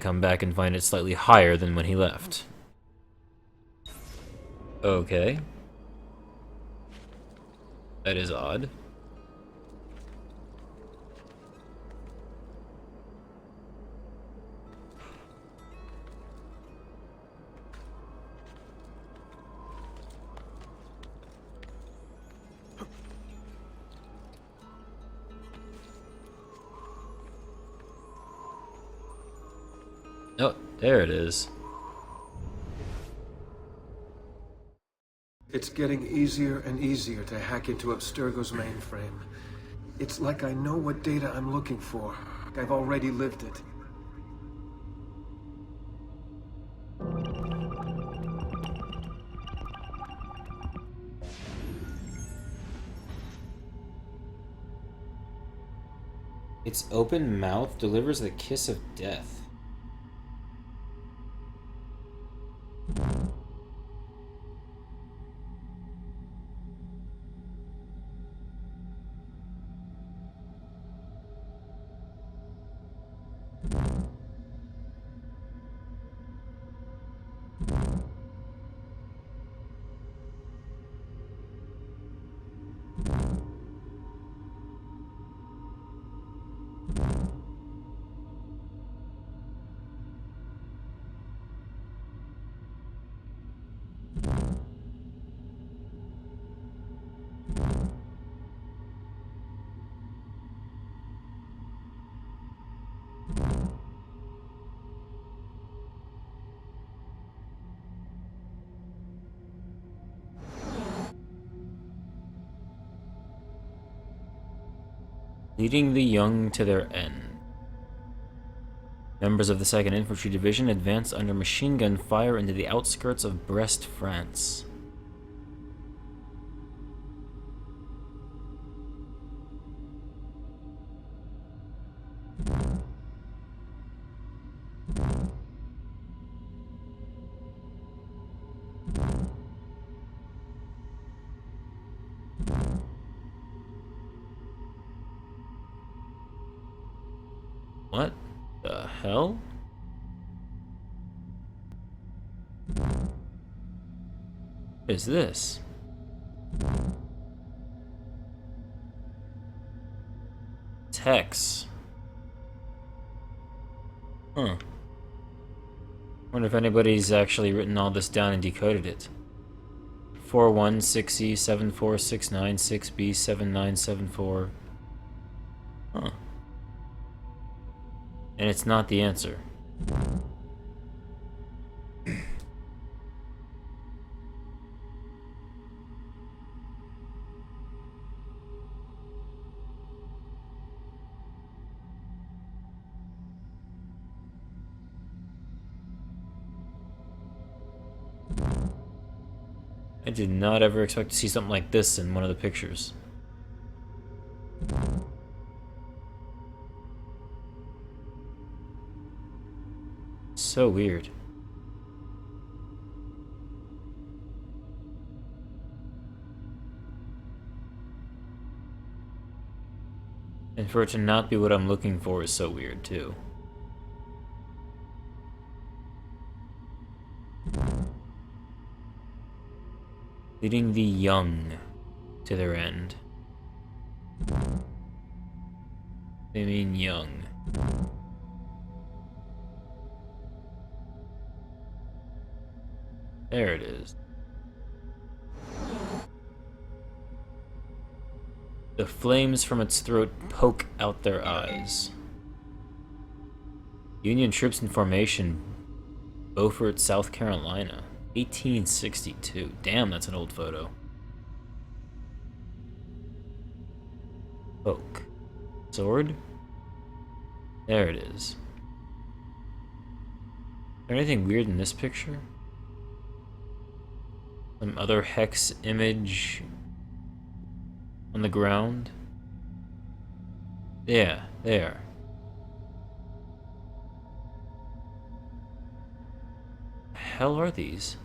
Come back and find it slightly higher than when he left. Okay. That is odd. Oh, there it is. It's getting easier and easier to hack into Abstergo's mainframe. It's like I know what data I'm looking for. I've already lived it. Its open mouth delivers the kiss of death. Leading the young to their end. Members of the 2nd Infantry Division advanced under machine gun fire into the outskirts of Brest, France. What the hell? What is this? Text. Huh. Wonder if anybody's actually written all this down and decoded it. 416E 74696B 7974. Huh. And it's not the answer. I did not ever expect to see something like this in one of the pictures. So weird. And for it to not be what I'm looking for is so weird, too. Leading the young to their end. They mean young. There it is. The flames from its throat poke out their eyes. Union troops in formation, Beaufort, South Carolina, 1862. Damn, that's an old photo. Poke. Sword? There it is. Is there anything weird in this picture? Some other hex image on the ground? Yeah, there. The hell are these?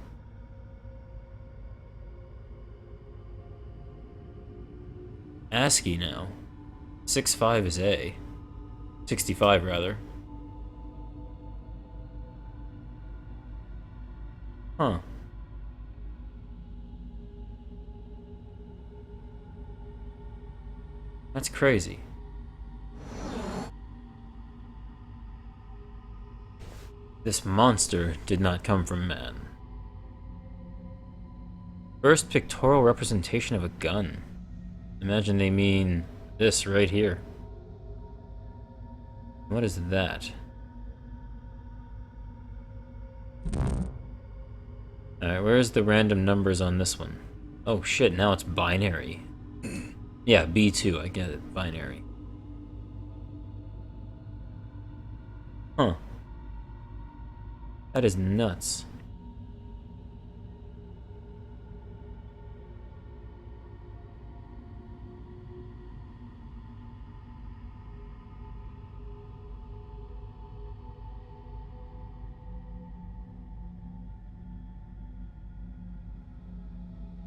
ASCII now. 6.5 is A. 65 rather. Huh. That's crazy. This monster did not come from man. First pictorial representation of a gun. Imagine they mean this right here. What is that? Alright, where's the random numbers on this one? Oh shit, now it's binary. Yeah, B2, I get it. Binary. Huh. That is nuts.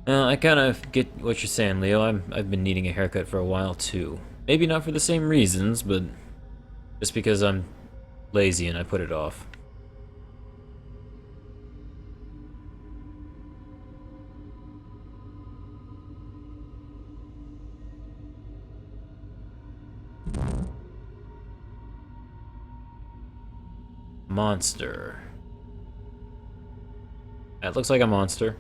I kind of get what you're saying, Leo. I've been needing a haircut for a while too. Maybe not for the same reasons, but just because I'm lazy and I put it off. Monster. That looks like a monster.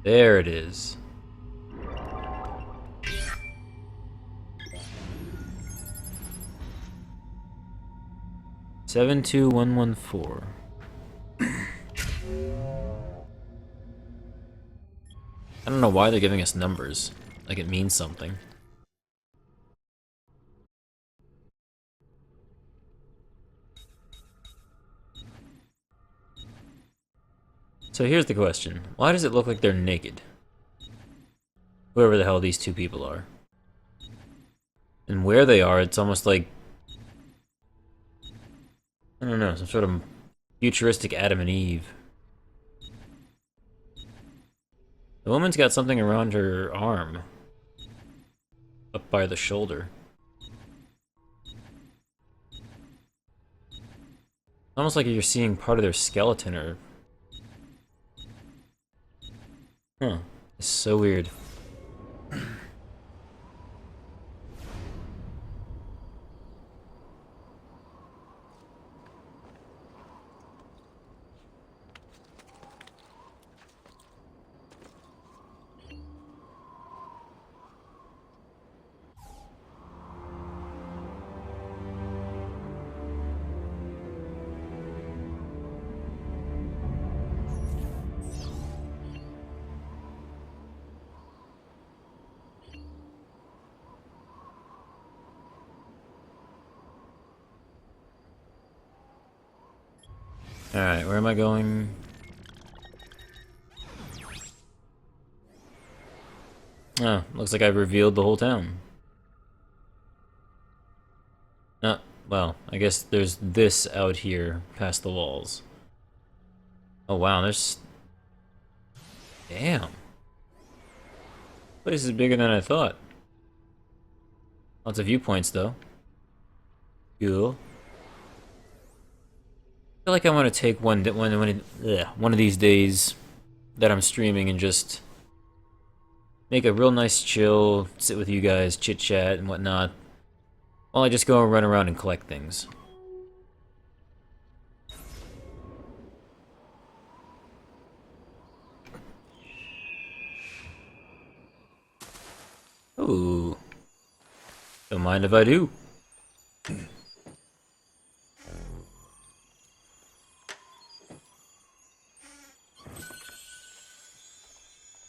There it is. $72114. I don't know why they're giving us numbers. Like it means something. So here's the question. Why does it look like they're naked? Whoever the hell these two people are. And where they are, it's almost like... I don't know, some sort of futuristic Adam and Eve. The woman's got something around her arm. Up by the shoulder. Almost like you're seeing part of their skeleton or... Huh. It's so weird. Alright, where am I going? Oh, looks like I've revealed the whole town. Well, I guess there's this out here past the walls. Oh wow, there's... Damn. Place is bigger than I thought. Lots of viewpoints though. Cool. I feel like I want to take one of these days that I'm streaming and just make a real nice chill, sit with you guys, chit chat and whatnot, while I just go and run around and collect things. Ooh. Don't mind if I do.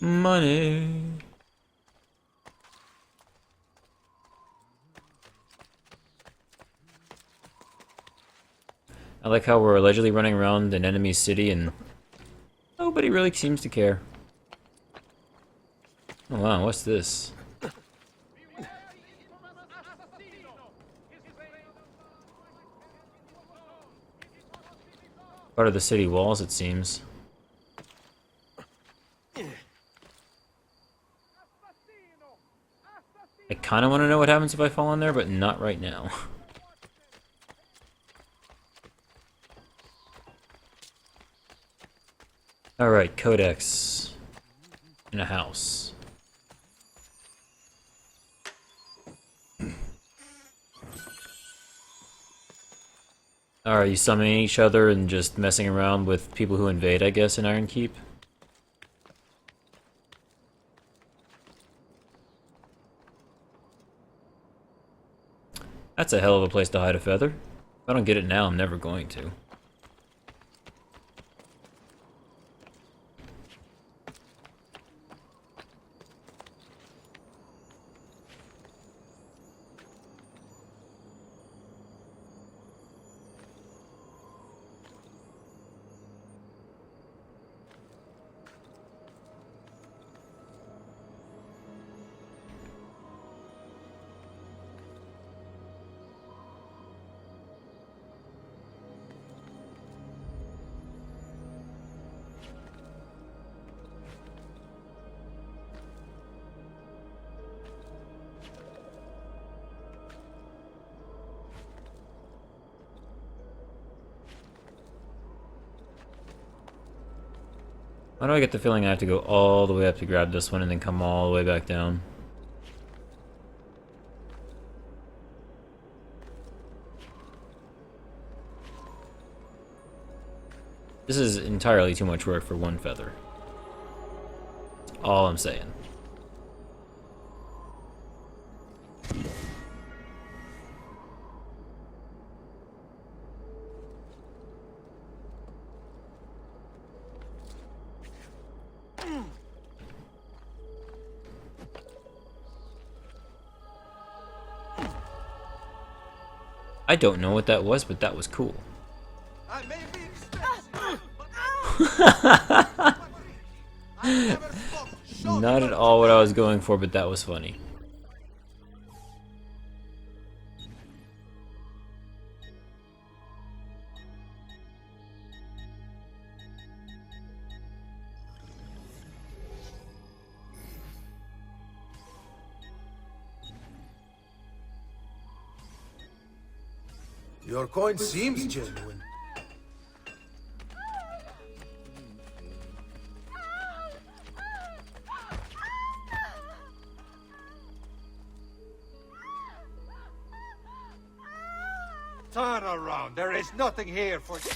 Money. I like how we're allegedly running around an enemy city and nobody really seems to care. Oh wow, what's this? Part of the city walls, it seems. I kind of want to know what happens if I fall in there, but not right now. Alright, codex. In a house. Are you summoning each other and just messing around with people who invade, I guess, in Iron Keep? That's a hell of a place to hide a feather. If I don't get it now, I'm never going to. Why do I get the feeling I have to go all the way up to grab this one and then come all the way back down? This is entirely too much work for one feather. That's all I'm saying. I don't know what that was, but that was cool. I may be expensive, but Not at all what I was going for, but that was funny. Your coin seems genuine. Turn around. There is nothing here for you.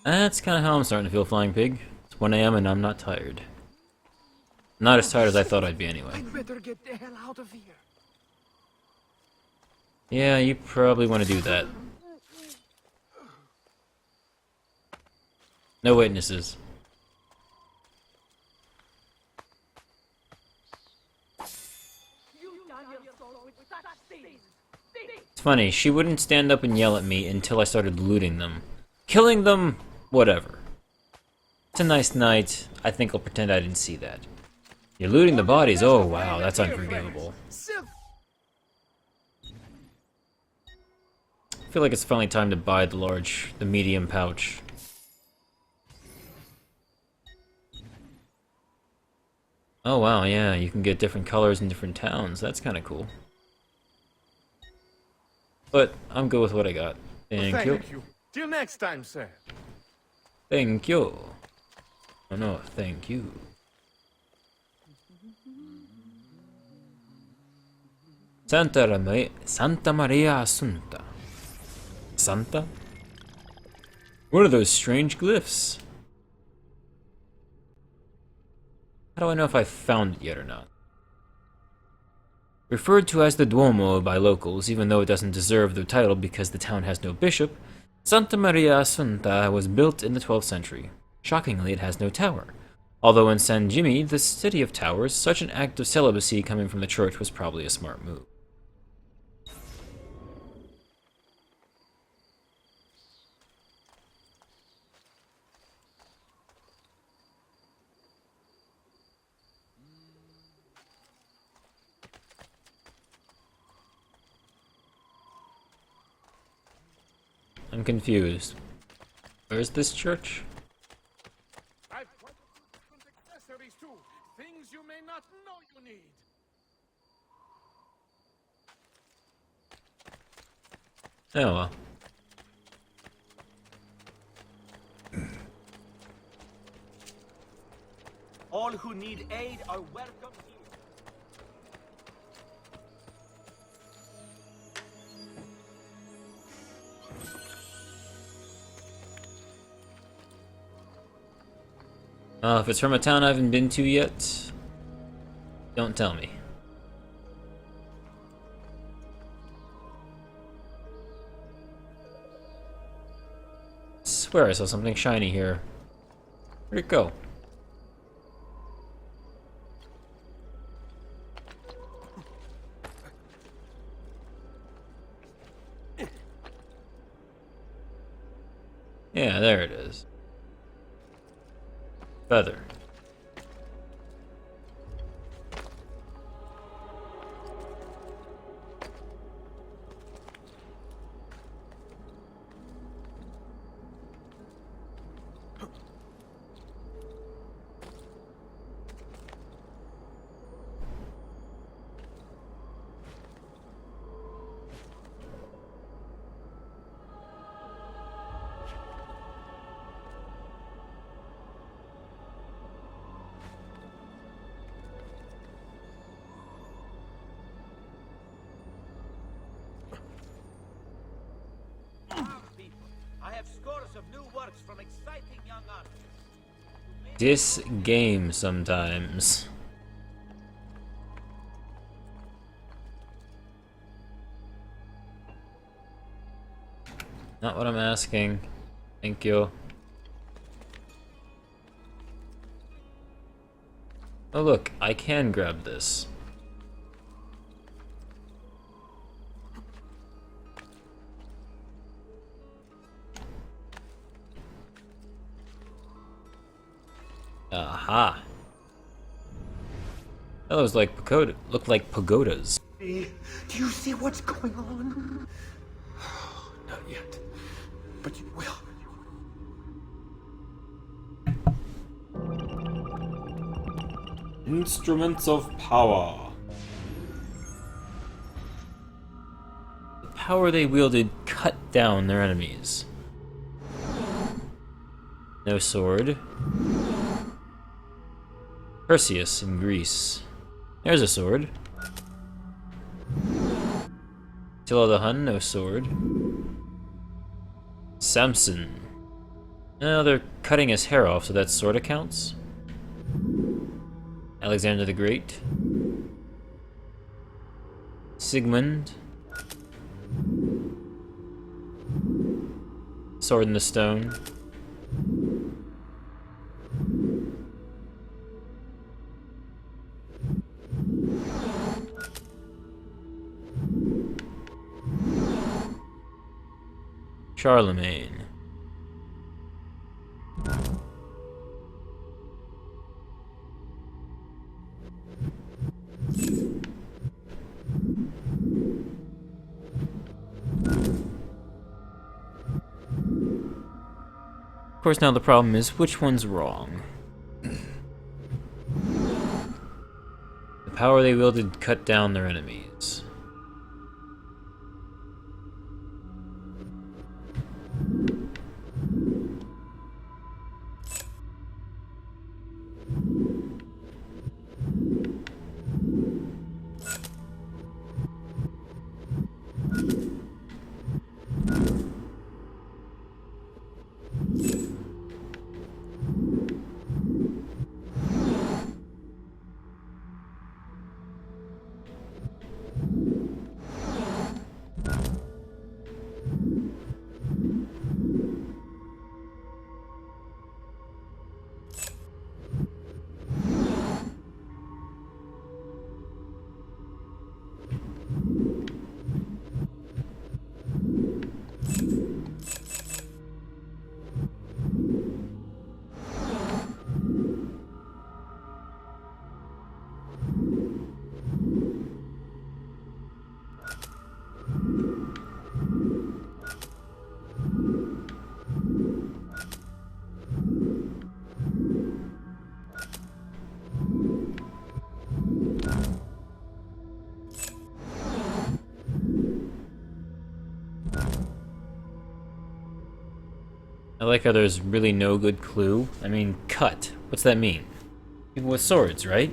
That's kind of how I'm starting to feel, Flying Pig. It's 1 AM and I'm not tired. Not as tired as I thought I'd be anyway. I'd better get the hell out of here. Yeah, you probably want to do that. No witnesses. It's funny, she wouldn't stand up and yell at me until I started looting them. Killing them, whatever. It's a nice night. I think I'll pretend I didn't see that. You're looting the bodies? Oh wow, that's unforgivable. I feel like it's finally time to buy the medium pouch. Oh wow, yeah, you can get different colors in different towns. That's kind of cool. But I'm good with what I got. Thank you. Till next time, sir. Thank you. Oh no, thank you. Santa Maria Assunta. Santa? What are those strange glyphs? How do I know if I found it yet or not? Referred to as the Duomo by locals, even though it doesn't deserve the title because the town has no bishop, Santa Maria Assunta was built in the 12th century. Shockingly, it has no tower. Although in San Jimmy, the city of towers, such an act of celibacy coming from the church was probably a smart move. I'm confused. Where's this church? I've quite a few different accessories too. Things you may not know you need. Oh well. All who need aid are welcome here. If it's from a town I haven't been to yet, don't tell me. I swear I saw something shiny here. Where'd it go? Yeah, there it is. Feather. I have scores of new works from exciting young artists. This game sometimes. Not what I'm asking. Thank you. Oh look, I can grab this. Aha. Those like pagoda look like pagodas. Hey, do you see what's going on? Not yet, but you will. Instruments of power. The power they wielded cut down their enemies. No sword. Perseus in Greece. There's a sword. Attila the Hun, no sword. Samson. No, they're cutting his hair off, so that sort of counts. Alexander the Great. Sigmund. Sword in the Stone. Charlemagne. Of course, now the problem is which one's wrong. The power they wielded cut down their enemies. I like how there's really no good clue. I mean, cut. What's that mean? People with swords, right?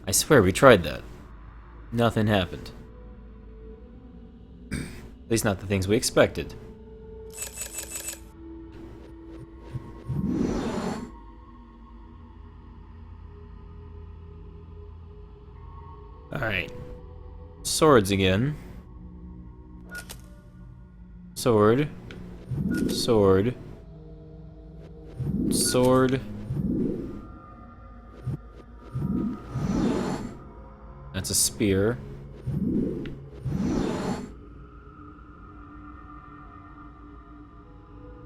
I swear we tried that. Nothing happened. At least not the things we expected. Alright. Swords again. Sword. Sword. Sword. That's a spear.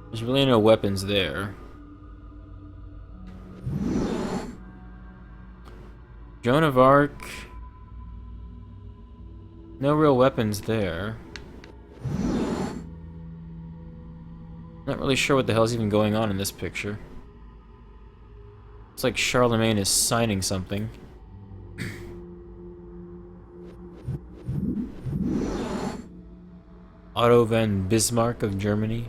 There's really no weapons there. Joan of Arc. No real weapons there. Not really sure what the hell's even going on in this picture. It's like Charlemagne is signing something. Otto von Bismarck of Germany.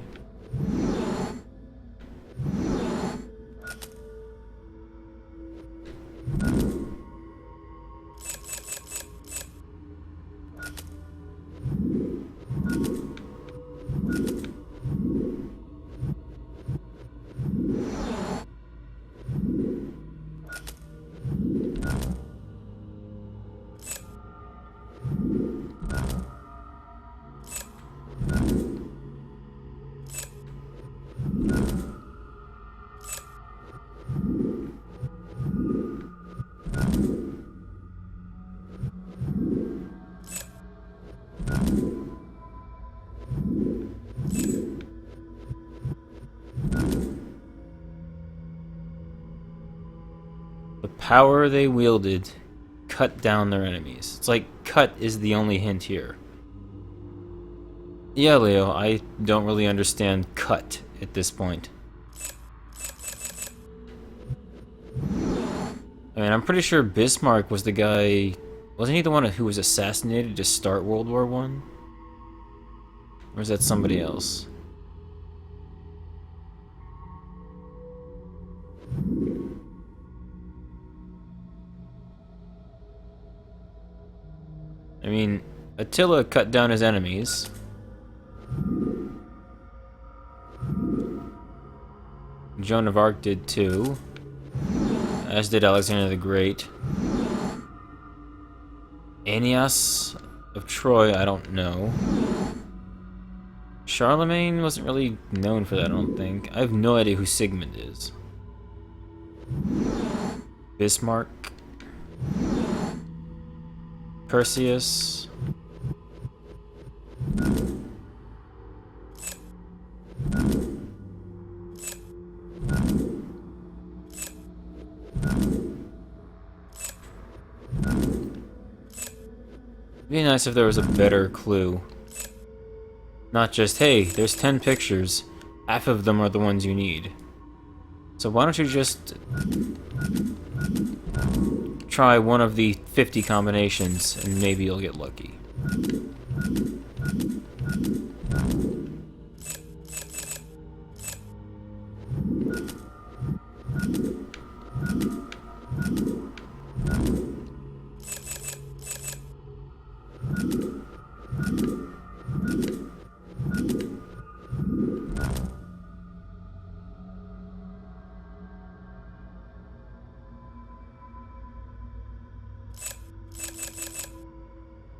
The power they wielded cut down their enemies. It's like cut is the only hint here. Yeah, Leo, I don't really understand cut at this point. I mean, I'm pretty sure Bismarck was the guy... Wasn't he the one who was assassinated to start World War I? Or is that somebody else? I mean, Attila cut down his enemies. Joan of Arc did too. As did Alexander the Great. Aeneas of Troy, I don't know. Charlemagne wasn't really known for that, I don't think. I have no idea who Sigmund is. Bismarck. Perseus. It'd be nice if there was a better clue. Not just, hey, there's 10 pictures, half of them are the ones you need. So why don't you just try one of the 50 combinations and maybe you'll get lucky.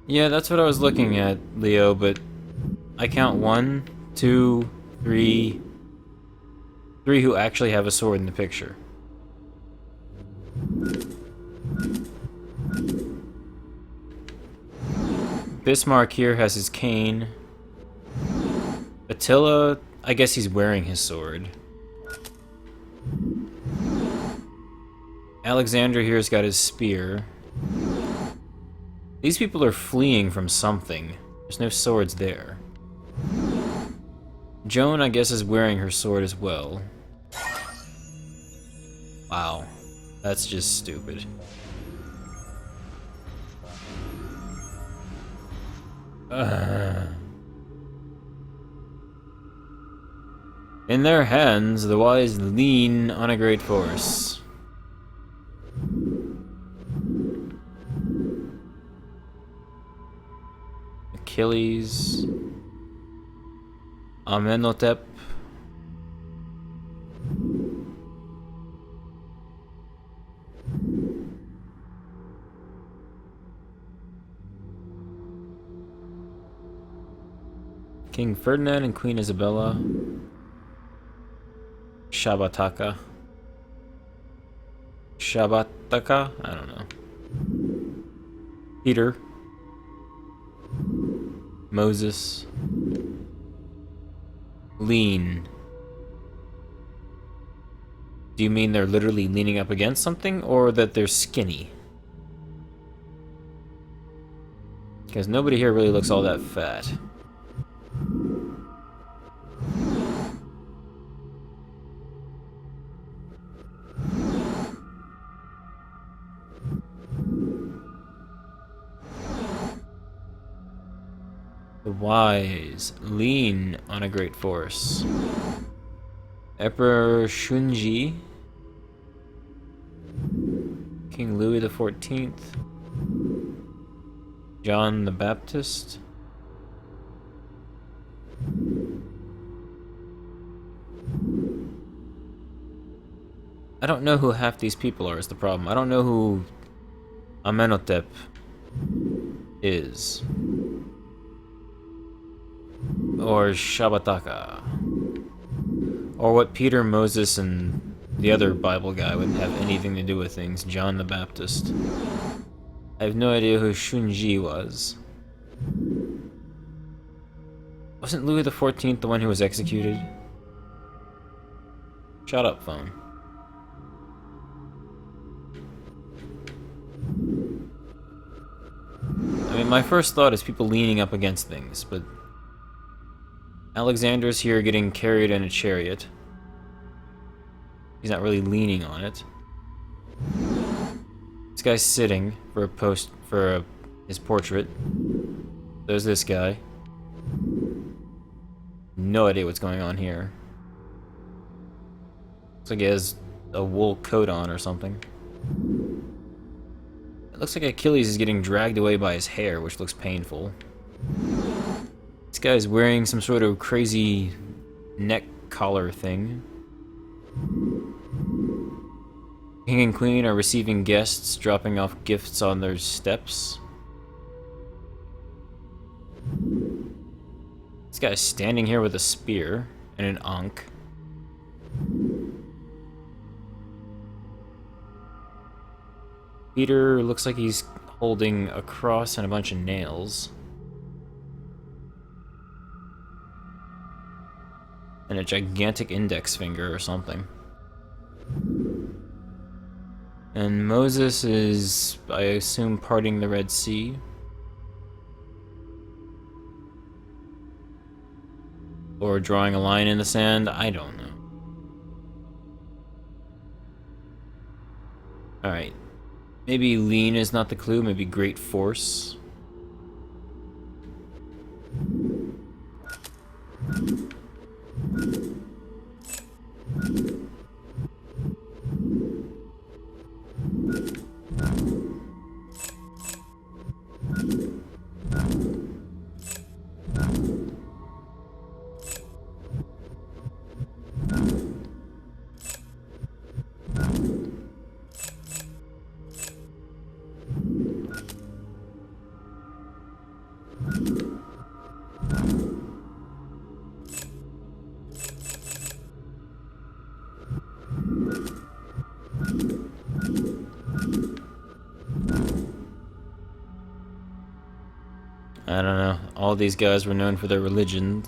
Yeah, that's what I was looking at, Leo, but I count 1, 2, 3 who actually have a sword in the picture. Bismarck here has his cane. Attila, I guess he's wearing his sword. Alexander here's got his spear. These people are fleeing from something. There's no swords there. Joan, I guess, is wearing her sword as well. Wow. That's just stupid. In their hands, the wise lean on a great force. Achilles, Amenhotep, King Ferdinand and Queen Isabella, Shabataka. Shabataka? I don't know. Peter, Moses, lean. Do you mean they're literally leaning up against something, or that they're skinny? Because nobody here really looks all that fat. The wise lean on a great force. Emperor Shunji, King Louis XIV, John the Baptist, I don't know who half these people are is the problem. I don't know who Amenhotep is. Or Shabataka. Or what Peter, Moses, and the other Bible guy would have anything to do with things. John the Baptist. I have no idea who Shunji was. Wasn't Louis XIV the one who was executed? Shut up, phone. I mean, my first thought is people leaning up against things, but Alexander's here getting carried in a chariot. He's not really leaning on it. This guy's sitting for his portrait. There's this guy. No idea what's going on here. Looks like he has a wool coat on or something. It looks like Achilles is getting dragged away by his hair, which looks painful. This guy's wearing some sort of crazy neck collar thing. King and Queen are receiving guests, dropping off gifts on their steps. This guy's standing here with a spear and an ankh. Peter looks like he's holding a cross and a bunch of nails. And a gigantic index finger or something. And Moses is, I assume, parting the Red Sea. Or drawing a line in the sand, I don't know. Alright. Maybe lean is not the clue, maybe great force. I don't know. All these guys were known for their religion.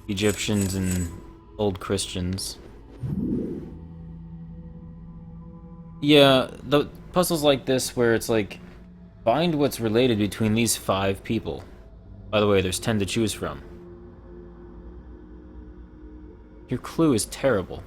Egyptians and old Christians. Yeah, the puzzles like this where it's like, find what's related between these 5 people. By the way, there's 10 to choose from. Your clue is terrible.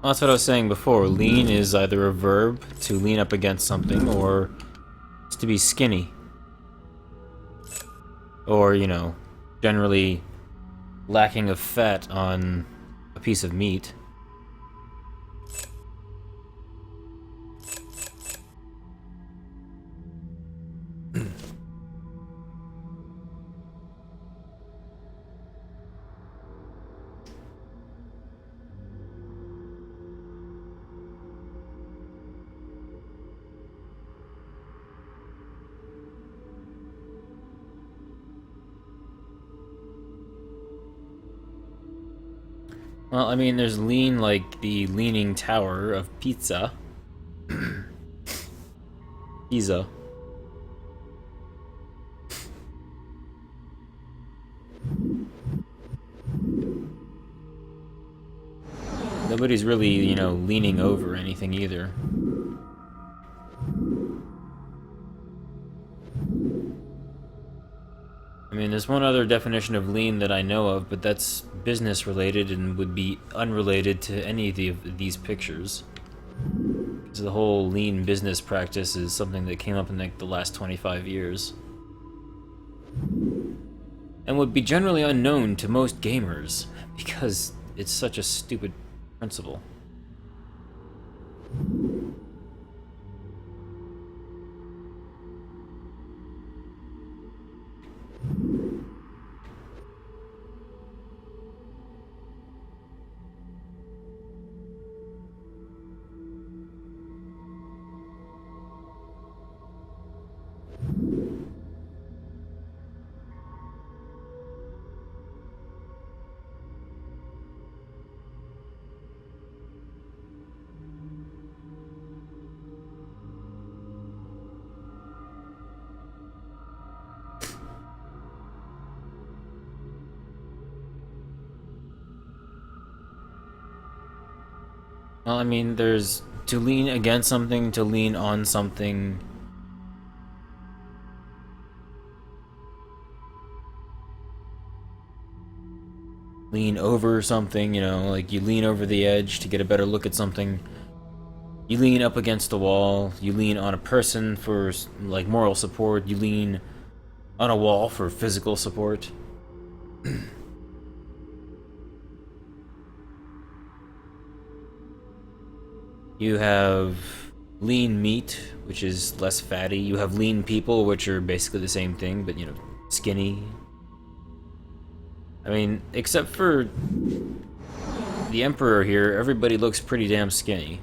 Well, that's what I was saying before. Lean is either a verb, to lean up against something, or it's to be skinny. Or, you know, generally lacking of fat on a piece of meat. Well, I mean, there's lean like the Leaning Tower of Pizza. Pizza. Nobody's really, you know, leaning over anything either. I mean, there's one other definition of lean that I know of, but that's business related and would be unrelated to any of these pictures. Because the whole lean business practice is something that came up in like the last 25 years. And would be generally unknown to most gamers, because it's such a stupid principle. Well, I mean, there's to lean against something, to lean on something. Lean over something, you know, like you lean over the edge to get a better look at something. You lean up against the wall. You lean on a person for, like, moral support. You lean on a wall for physical support. You have lean meat, which is less fatty. You have lean people, which are basically the same thing, but, you know, skinny. I mean, except for the Emperor here, everybody looks pretty damn skinny.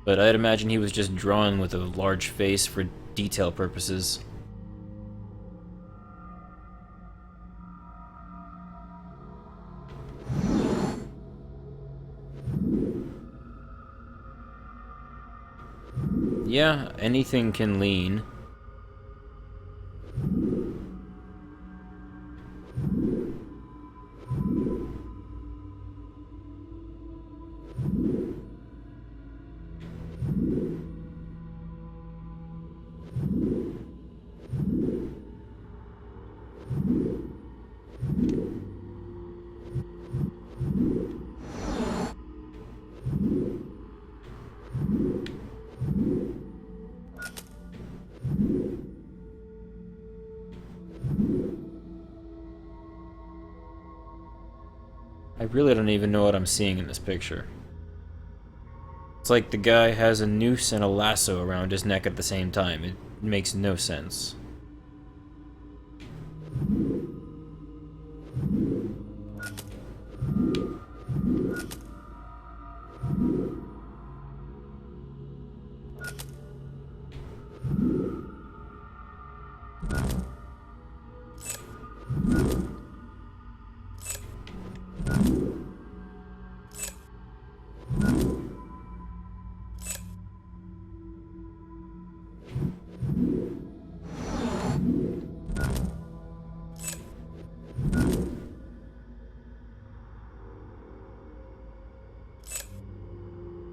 But I'd imagine he was just drawn with a large face for detail purposes. Yeah, anything can lean. I really don't even know what I'm seeing in this picture. It's like the guy has a noose and a lasso around his neck at the same time. It makes no sense.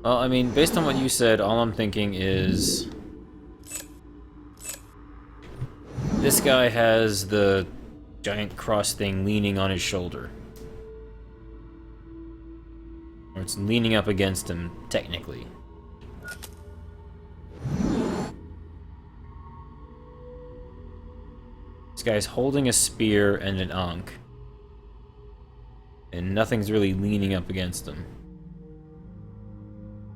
Well, I mean, based on what you said, all I'm thinking is this guy has the giant cross thing leaning on his shoulder. Or it's leaning up against him, technically. This guy's holding a spear and an ankh. And nothing's really leaning up against him.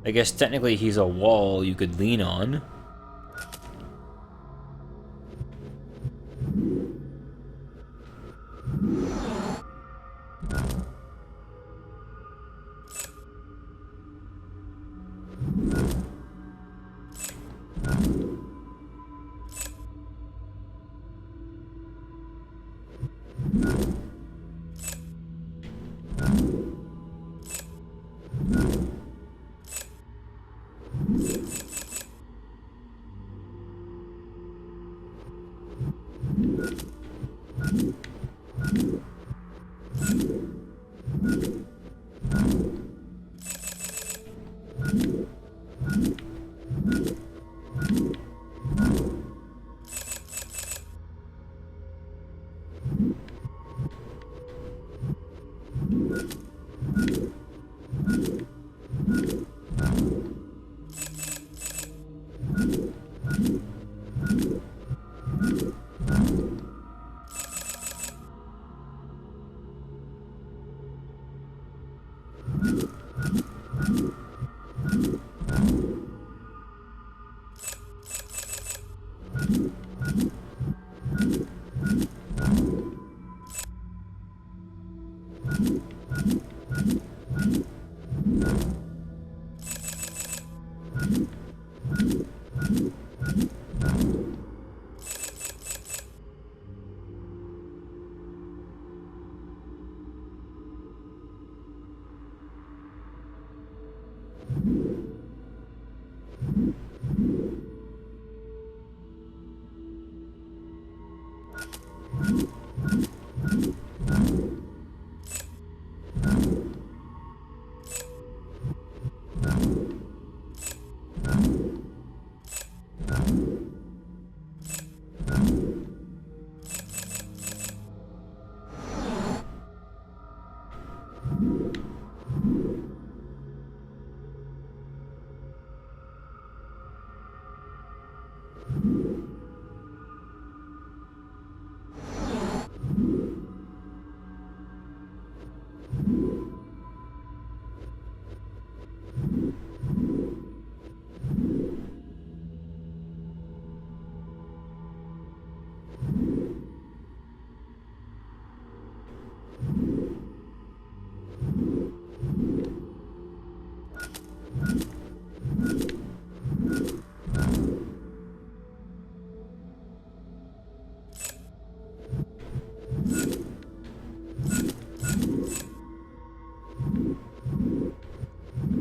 I guess technically he's a wall you could lean on.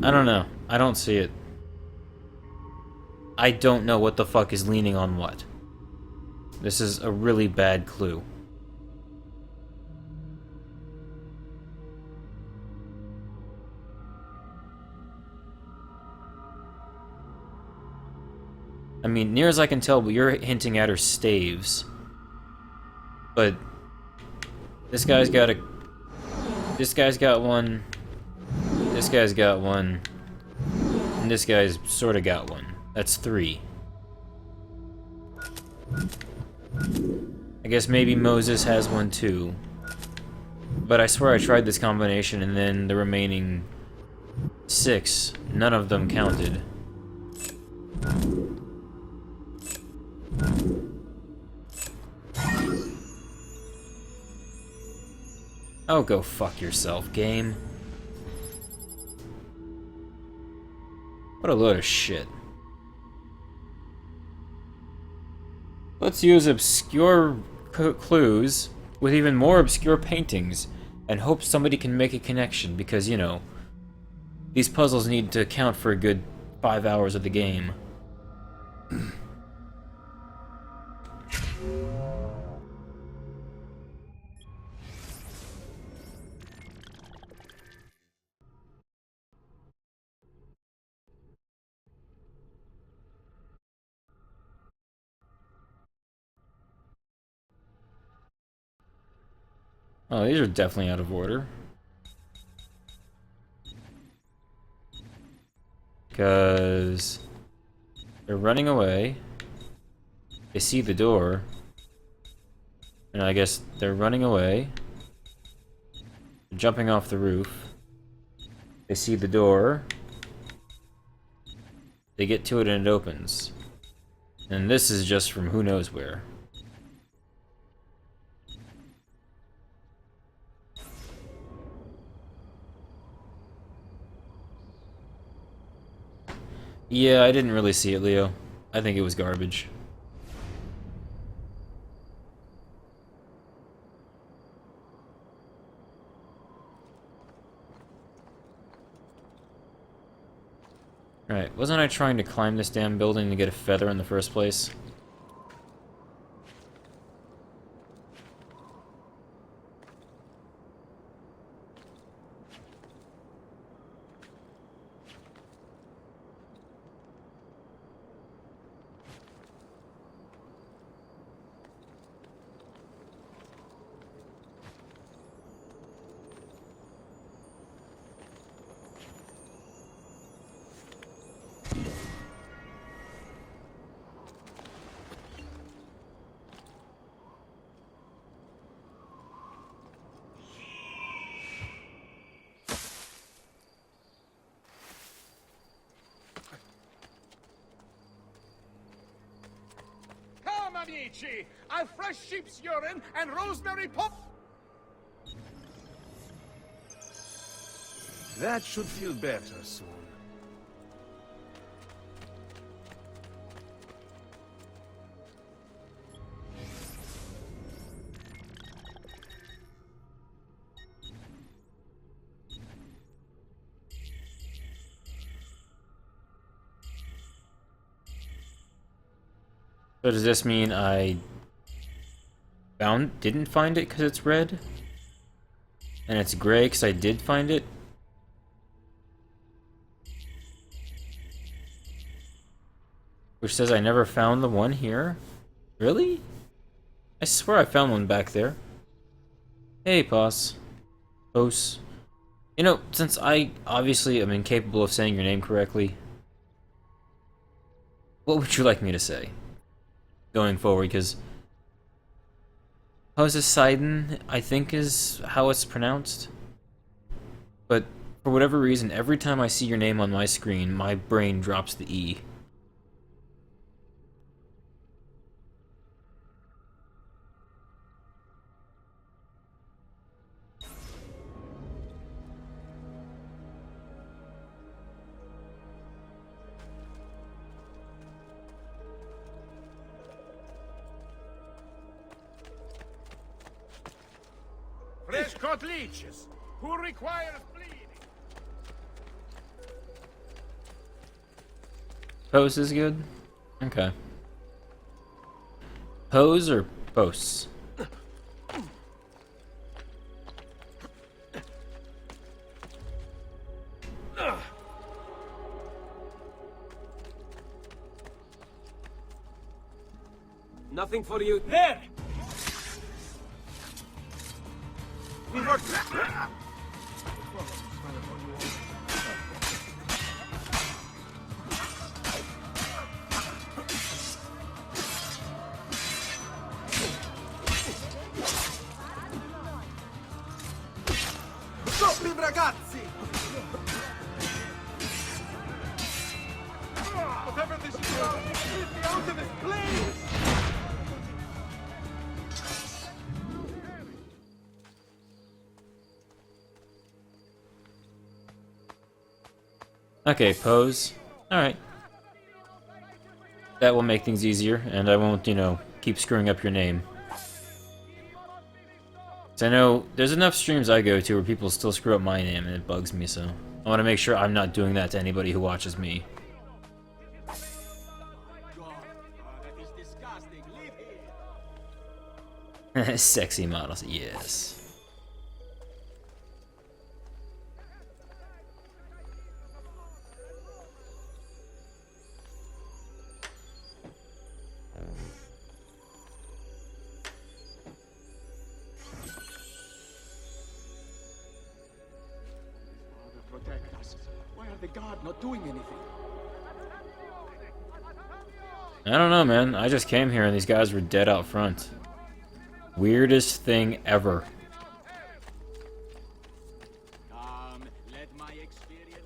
I don't know. I don't see it. I don't know what the fuck is leaning on what. This is a really bad clue. I mean, near as I can tell, what you're hinting at are staves. But this guy's got a... This guy's got one. This guy's got one. And this guy's sort of got one. That's 3. I guess maybe Moses has one too. But I swear I tried this combination and then the remaining 6, none of them counted. Oh, go fuck yourself, game. What a load of shit. Let's use obscure clues with even more obscure paintings and hope somebody can make a connection because, you know, these puzzles need to count for a good 5 hours of the game. Oh, these are definitely out of order. Because they're running away. They see the door. And I guess they're running away. They're jumping off the roof. They see the door. They get to it and it opens. And this is just from who knows where. Yeah, I didn't really see it, Leo. I think it was garbage. Alright, wasn't I trying to climb this damn building to get a feather in the first place? Come, amici! A fresh sheep's urine and rosemary pop. That should feel better soon. So does this mean I didn't find it because it's red? And it's gray because I did find it? Which says I never found the one here? Really? I swear I found one back there. Hey, Pos. Pos. You know, since I obviously am incapable of saying your name correctly, what would you like me to say going forward? Because Poseidon, I think, is how it's pronounced. But for whatever reason, every time I see your name on my screen, my brain drops the E. Fresh caught leeches. Who requires bleeding? Pose is good? Okay. Pose or posts? Nothing for you there! We work. Stop him, ragazzi! Whatever this is, get me out of this, please! Okay, pose. Alright. That will make things easier, and I won't, you know, keep screwing up your name. 'Cause I know there's enough streams I go to where people still screw up my name, and it bugs me, so I want to make sure I'm not doing that to anybody who watches me. That is disgusting. Leave here. Sexy models, yes. Protect us. Why are the guard not doing anything? I don't know, man. I just came here and these guys were dead out front. Weirdest thing ever. Let my experience.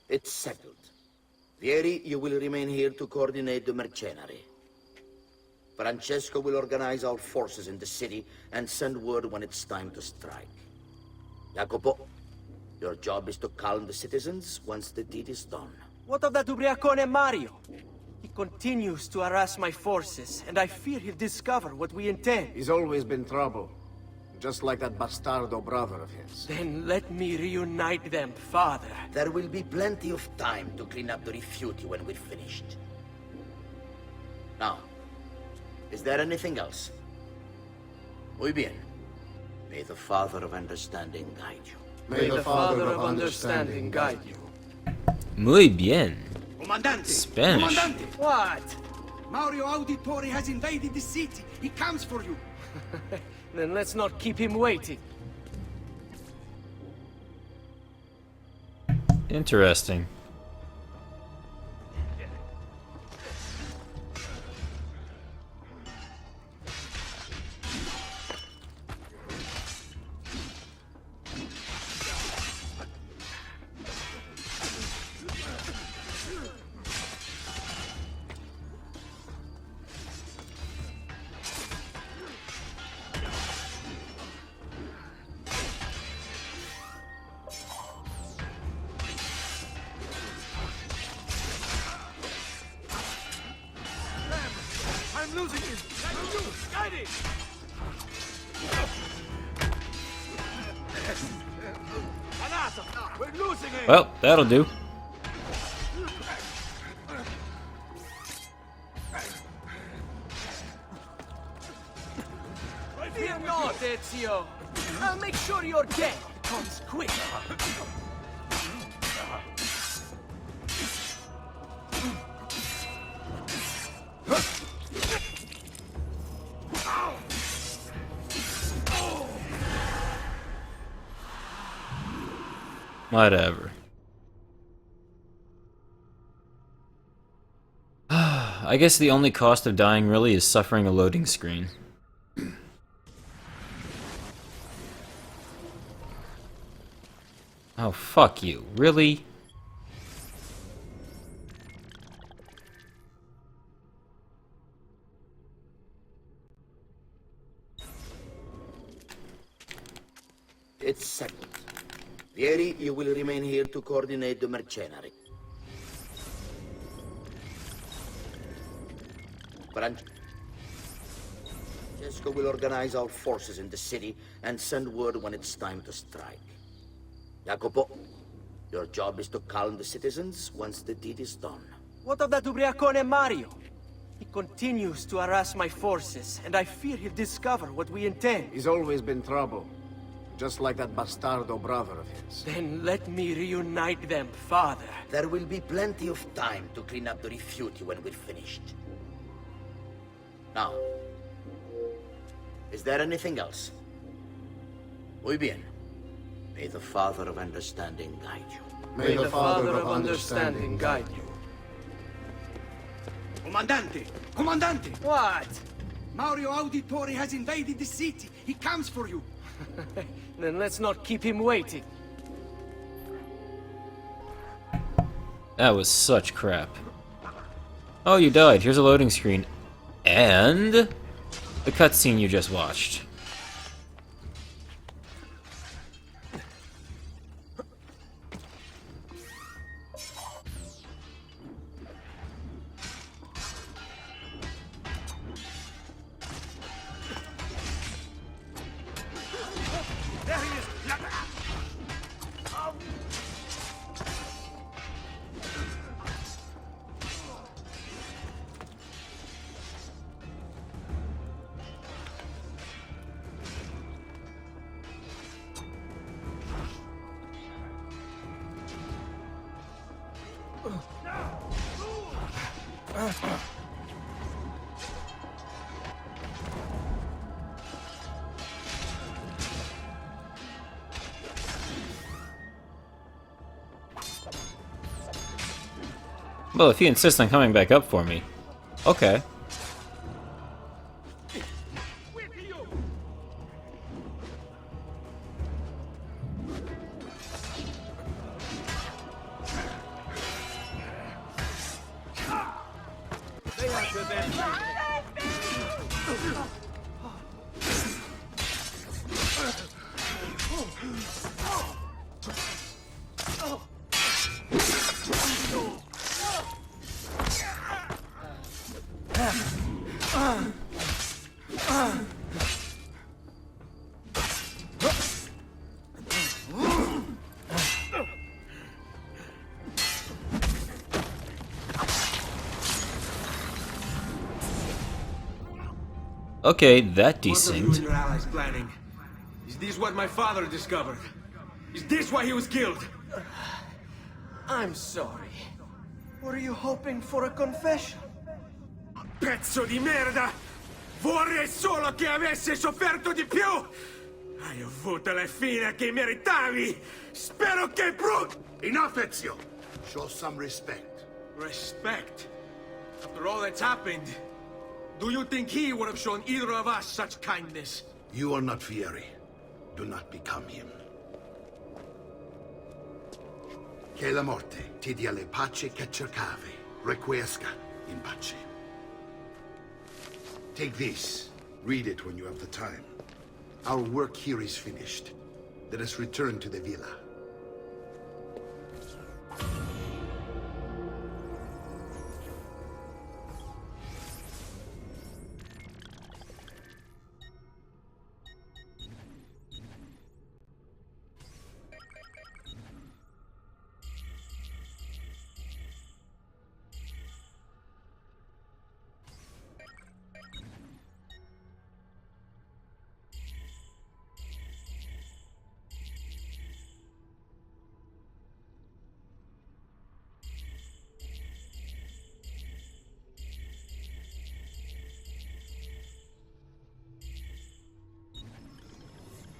It's settled. Vieri, you will remain here to coordinate the mercenary. Francesco will organize our forces in the city and send word when it's time to strike. Jacopo, your job is to calm the citizens once the deed is done. What of that Ubriacone Mario? He continues to harass my forces, and I fear he'll discover what we intend. He's always been trouble. Just like that bastardo brother of his. Then let me reunite them, father. There will be plenty of time to clean up the rifiuti when we're finished. Now, is there anything else? Muy bien. May the Father of Understanding guide you. May the Father of Understanding guide you. Muy bien. Comandante! Spanish. Comandante! What? Mario Auditore has invaded the city. He comes for you. Then let's not keep him waiting. Interesting. I'm losing him! That's you! Guide it! Anata! We're losing him! Well, that'll do. Fear not, Ezio. I'll make sure your death comes quick. Whatever. I guess the only cost of dying really is suffering a loading screen. Oh, fuck you. Really? It's settled. Vieri, you will remain here to coordinate the mercenary. Francesco will organize our forces in the city and send word when it's time to strike. Jacopo, your job is to calm the citizens once the deed is done. What of that Ubriacone Mario? He continues to harass my forces, and I fear he'll discover what we intend. He's always been trouble. Just like that bastardo brother of his. Then let me reunite them, father. There will be plenty of time to clean up the rifiuti when we're finished. Now, is there anything else? Muy bien. May the Father of Understanding guide you. May the Father of Understanding guide you. Comandante! Comandante! What? Mario Auditore has invaded the city. He comes for you. Then let's not keep him waiting. That was such crap. Oh, you died. Here's a loading screen. And the cutscene you just watched. There he is! Well, if you insist on coming back up for me. Okay. Okay, that decent. What are you and your allies planning? Is this what my father discovered? Is this why he was killed? I'm sorry. Were you hoping for a confession? Pezzo di merda! Vorrei solo che avesse sofferto di più! Hai avuto la fine che meritavi! Spero che Enough, Ezio! Show some respect. Respect? After all that's happened, do you think he would have shown either of us such kindness? You are not Fieri. Do not become him. Che la morte ti dia le pace che cercavi. Requiesca in pace. Take this. Read it when you have the time. Our work here is finished. Let us return to the villa.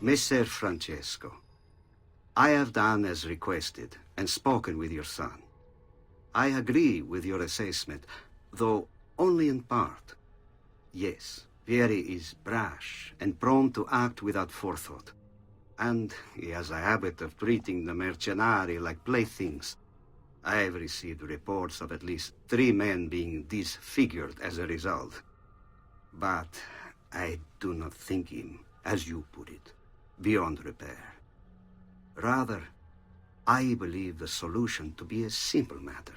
Messer Francesco, I have done as requested and spoken with your son. I agree with your assessment, though only in part. Yes, Vieri is brash and prone to act without forethought. And he has a habit of treating the mercenari like playthings. I have received reports of at least 3 men being disfigured as a result. But I do not think him, as you put it, beyond repair. Rather, I believe the solution to be a simple matter.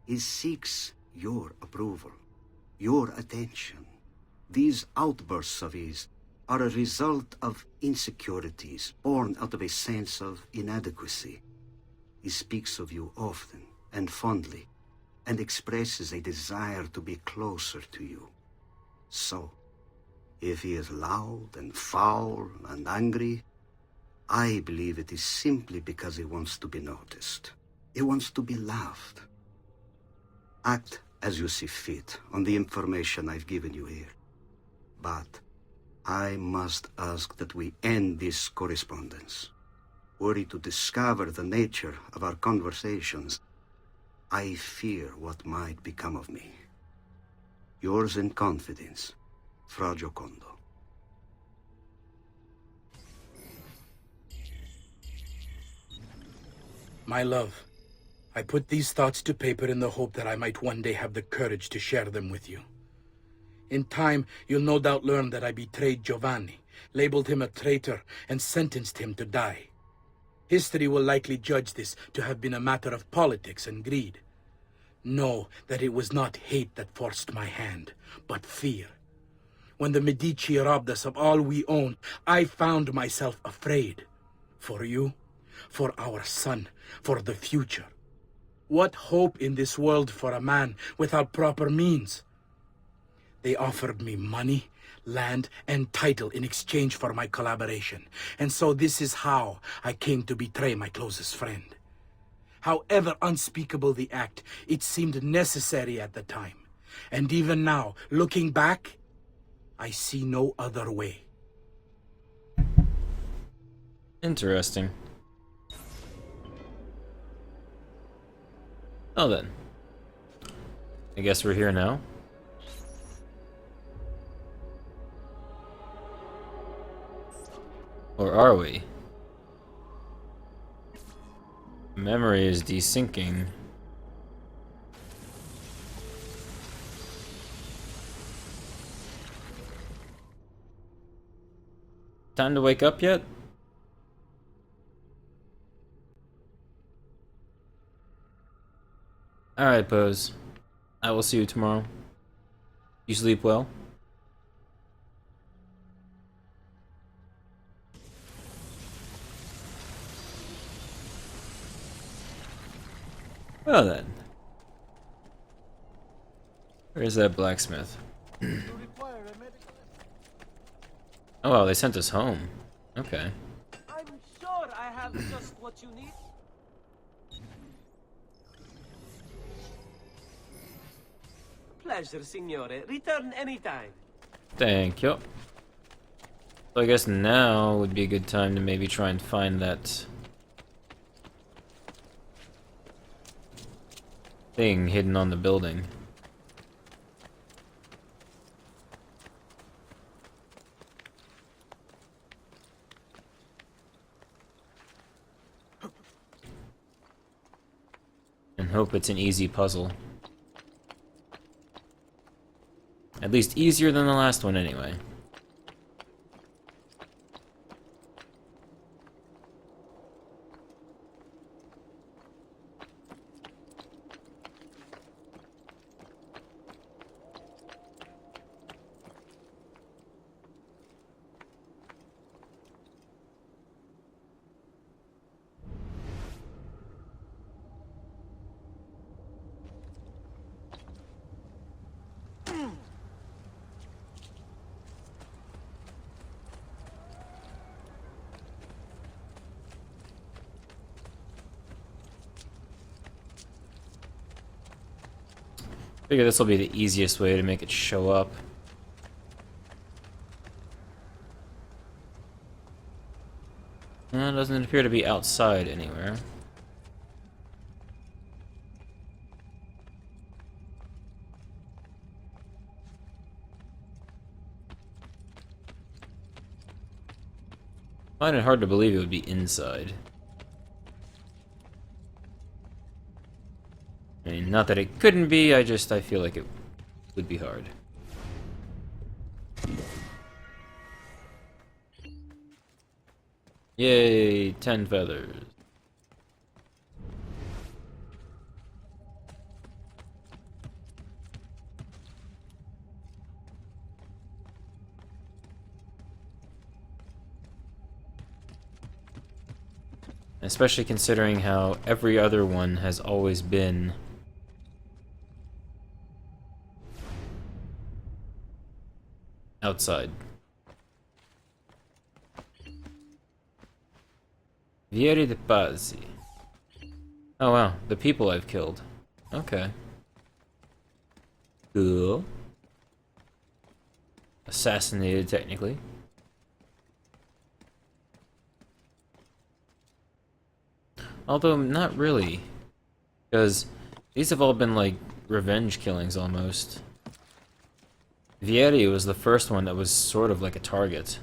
He seeks your approval, your attention. These outbursts of his are a result of insecurities born out of a sense of inadequacy. He speaks of you often and fondly, and expresses a desire to be closer to you. So, if he is loud and foul and angry, I believe it is simply because he wants to be noticed. He wants to be loved. Act as you see fit on the information I've given you here. But I must ask that we end this correspondence. Were he to discover the nature of our conversations, I fear what might become of me. Yours in confidence, Fra Giocondo. My love, I put these thoughts to paper in the hope that I might one day have the courage to share them with you. In time, you'll no doubt learn that I betrayed Giovanni, labeled him a traitor, and sentenced him to die. History will likely judge this to have been a matter of politics and greed. Know that it was not hate that forced my hand, but fear. When the Medici robbed us of all we owned, I found myself afraid. For you, for our son, for the future. What hope in this world for a man without proper means? They offered me money, land, and title in exchange for my collaboration. And so this is how I came to betray my closest friend. However unspeakable the act, it seemed necessary at the time. And even now, looking back, I see no other way. Interesting. Oh then. I guess we're here now. Or are we? Memory is desyncing. Time to wake up yet? Alright, Pose. I will see you tomorrow. You sleep well? Well then. Where's that blacksmith? Oh wow, they sent us home. Okay. I'm sure I have just what you need. Pleasure, signore. Return anytime. Thank you. So I guess now would be a good time to maybe try and find that thing hidden on the building. And hope it's an easy puzzle. At least easier than the last one anyway. Figure this will be the easiest way to make it show up. It doesn't appear to be outside anywhere. I find it hard to believe it would be inside. I mean, not that it couldn't be, I feel like it would be hard. Yay, 10 feathers. Especially considering how every other one has always been outside. Vieri de Pazzi. Oh wow, the people I've killed. Okay. Cool. Assassinated, technically. Although, not really. Because these have all been like revenge killings almost. Vieri was the first one that was sort of like a target.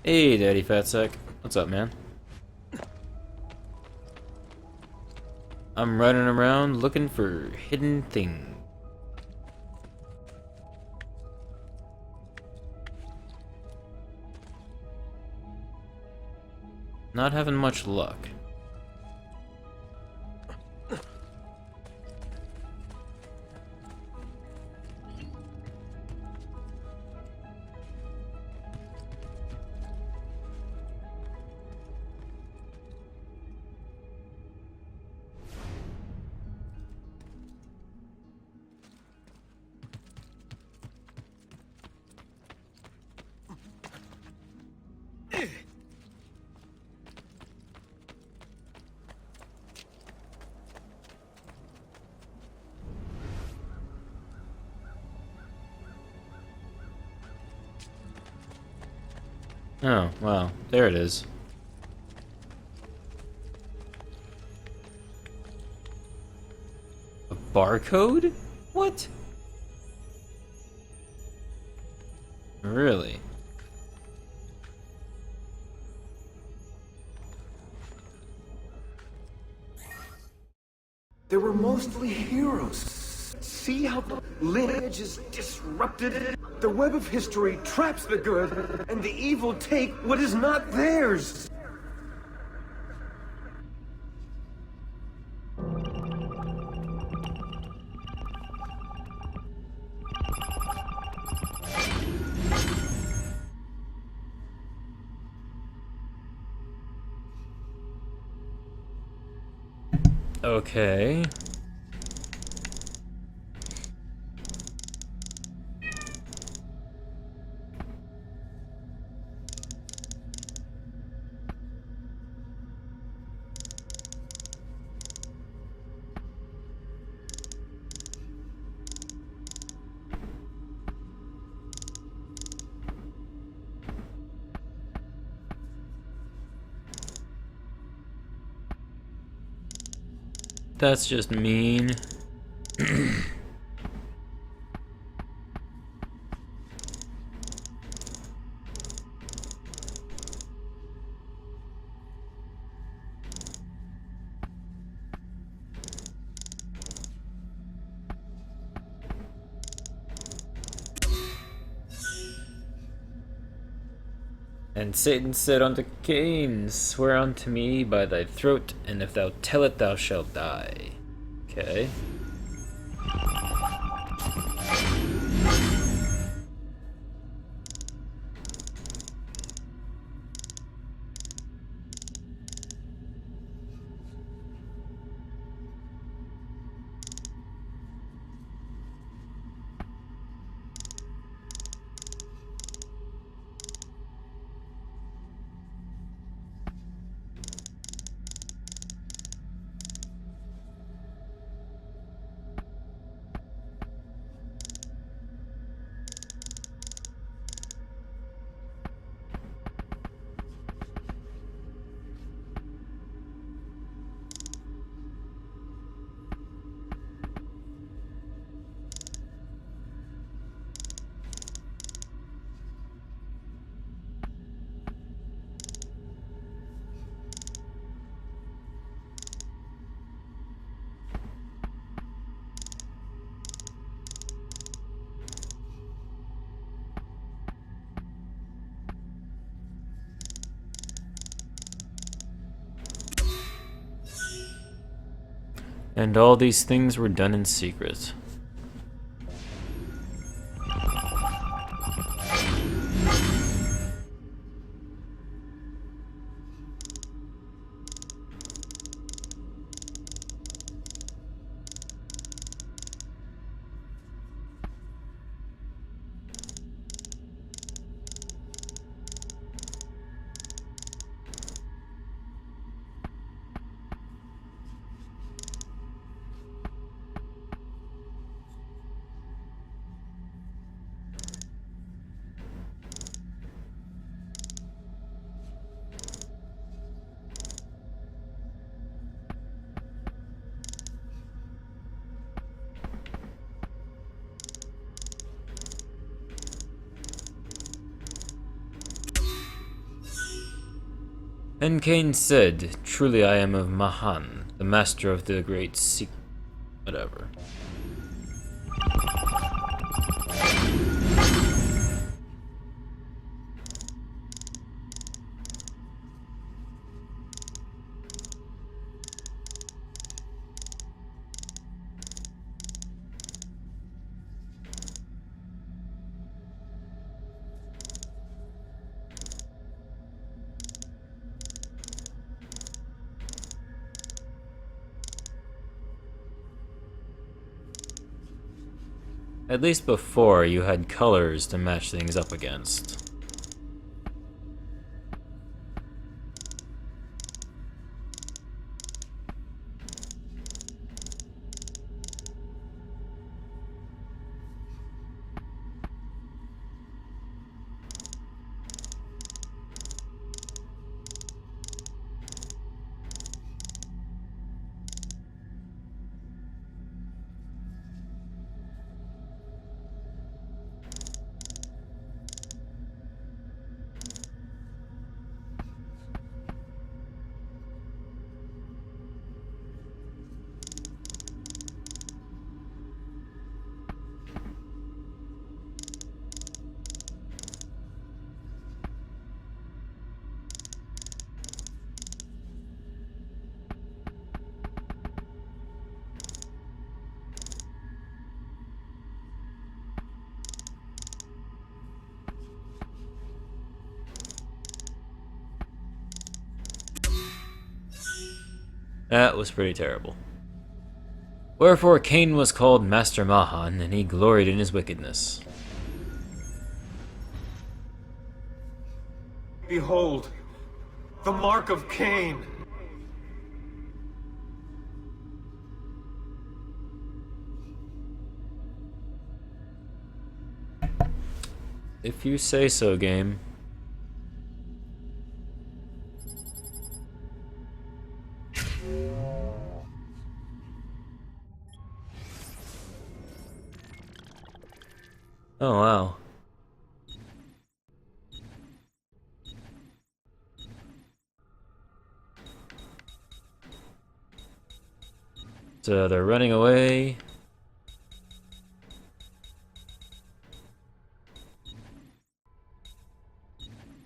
Hey, Daddy Fatsack. What's up, man? I'm running around looking for hidden things. Not having much luck. Oh, wow. There it is. A barcode? What? Really? They were mostly heroes. See how the lineage is disrupted? The web of history traps the good, and the evil take what is not theirs. Okay. That's just mean. And Satan said unto Cain, swear unto me by thy throat, and if thou tell it, thou shalt die. Okay. And all these things were done in secret. And Cain said, "Truly I am of Mahan, the master of the great whatever." At least before, you had colors to match things up against. That was pretty terrible. Wherefore Cain was called Master Mahan, and he gloried in his wickedness. Behold, the mark of Cain. If you say so, game. Oh, wow. So they're running away.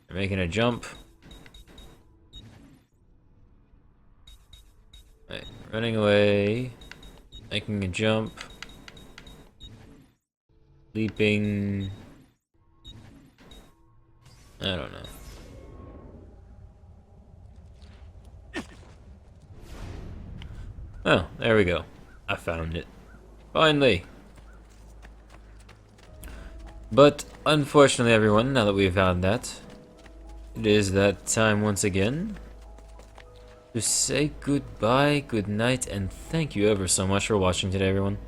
They're making a jump. Right, running away. Making a jump. Leaping. I don't know. Oh, there we go. I found it. Finally. But unfortunately, everyone, now that we've found that, it is that time once again to say goodbye, good night, and thank you ever so much for watching today, everyone.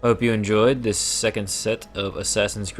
Hope you enjoyed this second set of Assassin's Creed.